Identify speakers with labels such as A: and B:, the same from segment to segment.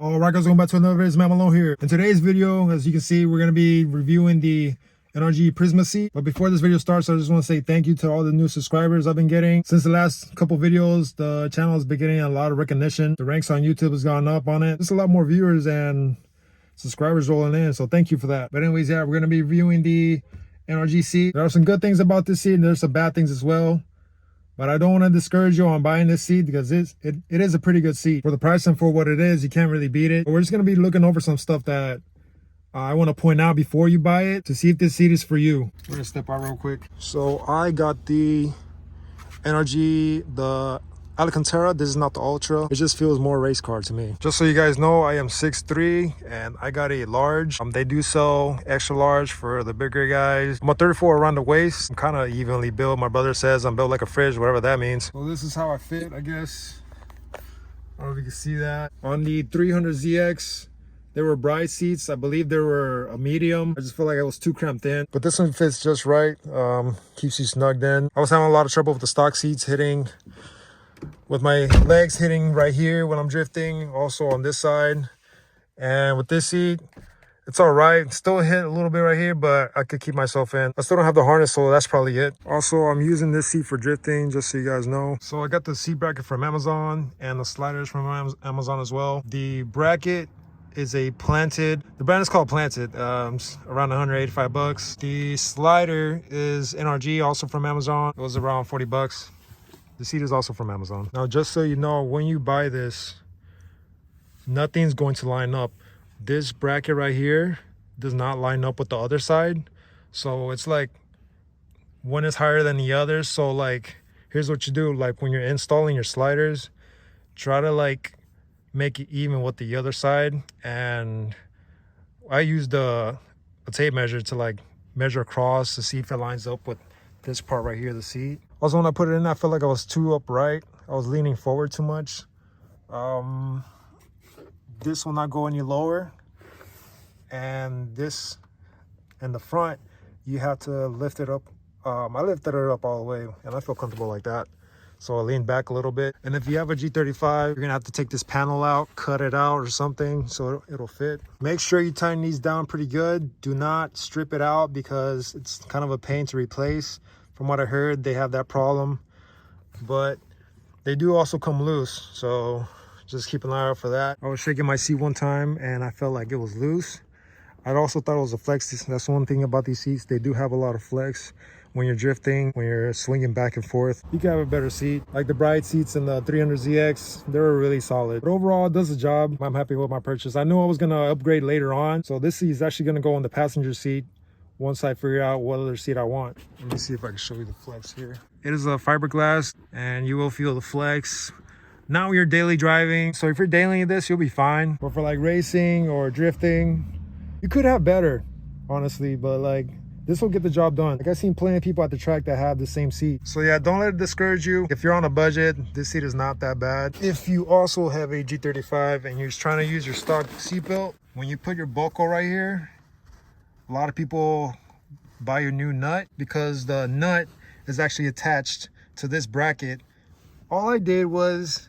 A: Alright guys, welcome back to another video. It's Matt Malone here. In today's video, as you can see, we're going to be reviewing the NRG Prisma seat. But before this video starts, I just want to say thank you to all the new subscribers I've been getting. Since the last couple videos, the channel has been getting a lot of recognition. The ranks on YouTube has gone up on it. Just a lot more viewers and subscribers rolling in, so thank you for that. But anyways, yeah, we're going to be reviewing the NRG seat. There are some good things about this seat and there's some bad things as well. But I don't want to discourage you on buying this seat because it is a pretty good seat. For the price and for what it is, you can't really beat it. But we're just going to be looking over some stuff that I want to point out before you buy it to see if this seat is for you. We're going to step out real quick. So I got the NRG, the Alcantara. This is not the Ultra. It just feels more race car to me. Just so you guys know, I am 6'3" and I got a large. They do sell extra large for the bigger guys. I'm a 34 around the waist. I'm kind of evenly built. My brother says I'm built like a fridge, whatever that means. So this is how I fit, I guess. I don't know if you can see that. On the 300ZX, there were bride seats. I believe there were a medium. I just felt like I was too cramped in. But this one fits just right. Keeps you snugged in. I was having a lot of trouble with the stock seats with my legs hitting right here when I'm drifting, also on this side. And with this seat, it's all right. Still hit a little bit right here, but I could keep myself in. I still don't have the harness, so that's probably it. Also, I'm using this seat for drifting, just so you guys know. So I got the seat bracket from Amazon and the sliders from Amazon as well. The bracket is a Planted. The brand is called Planted. It's around 185 bucks. The slider is NRG, also from Amazon. It was around 40 bucks. The seat is also from Amazon. Now, just so you know, when you buy this, nothing's going to line up. This bracket right here does not line up with the other side. So it's like one is higher than the other. So like, here's what you do. Like when you're installing your sliders, try to like make it even with the other side. And I used a tape measure to like measure across to see if it lines up with this part right here, the seat. Also, when I put it in, I felt like I was too upright. I was leaning forward too much. This will not go any lower. And this, in the front, you have to lift it up. I lifted it up all the way, and I feel comfortable like that. So I leaned back a little bit. And if you have a G35, you're gonna have to take this panel out, cut it out or something so it'll fit. Make sure you tighten these down pretty good. Do not strip it out because it's kind of a pain to replace. From what I heard, they have that problem, but they do also come loose. So just keep an eye out for that. I was shaking my seat one time and I felt like it was loose. I also thought it was a flex. That's one thing about these seats. They do have a lot of flex. When you're drifting, when you're swinging back and forth, you can have a better seat. Like the bride seats in the 300ZX, they were really solid. But overall, it does the job. I'm happy with my purchase. I knew I was gonna upgrade later on. So this seat is actually gonna go on the passenger seat once I figure out what other seat I want. Let me see if I can show you the flex here. It is a fiberglass and you will feel the flex. Not when you're daily driving. So if you're daily in this, you'll be fine. But for like racing or drifting, you could have better, honestly, but like, this will get the job done. Like I've seen plenty of people at the track that have the same seat. So yeah, don't let it discourage you. If you're on a budget, this seat is not that bad. If you also have a G35 and you're just trying to use your stock seatbelt, when you put your buckle right here, a lot of people buy your new nut because the nut is actually attached to this bracket. All I did was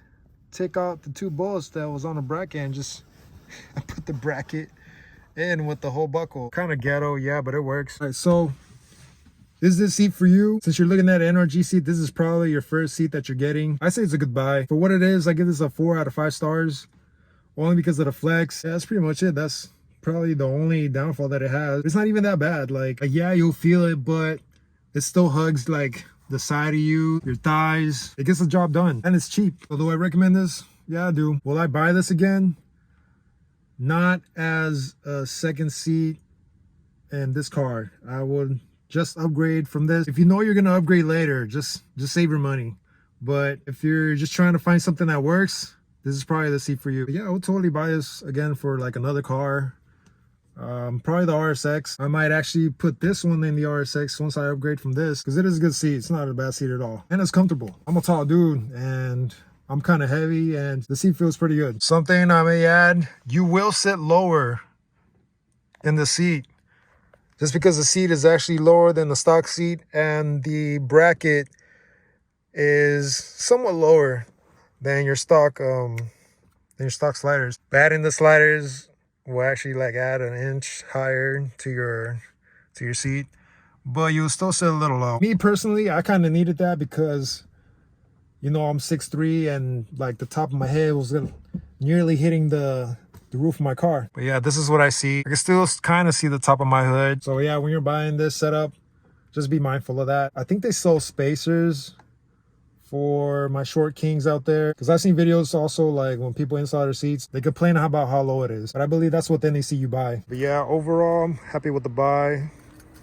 A: take out the two bolts that was on the bracket and just put the bracket in with the whole buckle. Kind of ghetto, yeah, but it works. All right, so is this seat for you? Since you're looking at an NRG seat, this is probably your first seat that you're getting. I say it's a good buy. For what it is, I give this a 4 out of 5 stars, only because of the flex. Yeah, that's pretty much it. That's probably the only downfall that it has. It's not even that bad. Like yeah, you'll feel it, but it still hugs like the side of you, your thighs. It gets the job done, and it's cheap. Although I recommend this, yeah, I do. Will I buy this again? Not as a second seat in this car. I would just upgrade from this. If you know you're gonna upgrade later, just save your money. But if you're just trying to find something that works, this is probably the seat for you. But yeah, I would totally buy this again for like another car. Probably the RSX. I might actually put this one in the RSX once I upgrade from this, because it is a good seat. It's not a bad seat at all, and it's comfortable. I'm a tall dude and I'm kind of heavy, and the seat feels pretty good. Something I may add, you will sit lower in the seat. Just because the seat is actually lower than the stock seat and the bracket is somewhat lower than your stock than your stock sliders. But adding the sliders will actually like add an inch higher to your seat, but you'll still sit a little low. Me personally, I kind of needed that because, you know, I'm 6'3", and like the top of my head was nearly hitting the roof of my car. But yeah, this is what I see. I can still kind of see the top of my hood. So yeah, when you're buying this setup, just be mindful of that. I think they sell spacers for my short kings out there, because I've seen videos also like when people install their seats, they complain about how low it is, but I believe that's what then they see you buy. But yeah, overall I'm happy with the buy.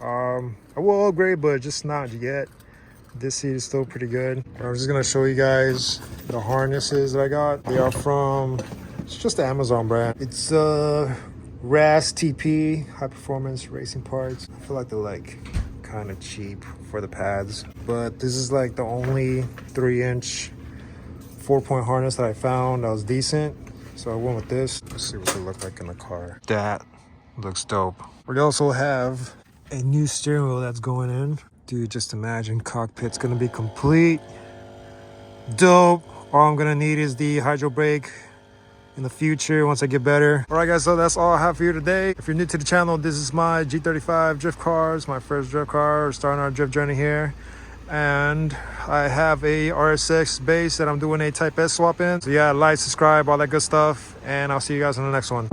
A: I will upgrade, but just not yet. This seat is still pretty good. I'm just gonna show you guys the harnesses that I got. They are from, it's just the Amazon brand. It's RAS TP, high performance racing parts. I feel like they're like kind of cheap for the pads, but this is like the only 3-inch 4-point harness that I found that was decent, so I went with this. Let's see what they look like in the car. That looks dope. We also have a new steering wheel that's going in. Dude, just imagine, cockpit's gonna be complete. Dope. All I'm gonna need is the hydro brake in the future once I get better. All right guys, so that's all I have for you today. If you're new to the channel, this is my G35 drift cars, my first drift car. We're starting our drift journey here, and I have a RSX base that I'm doing a Type S swap in. So yeah, like, subscribe, all that good stuff, and I'll see you guys in the next one.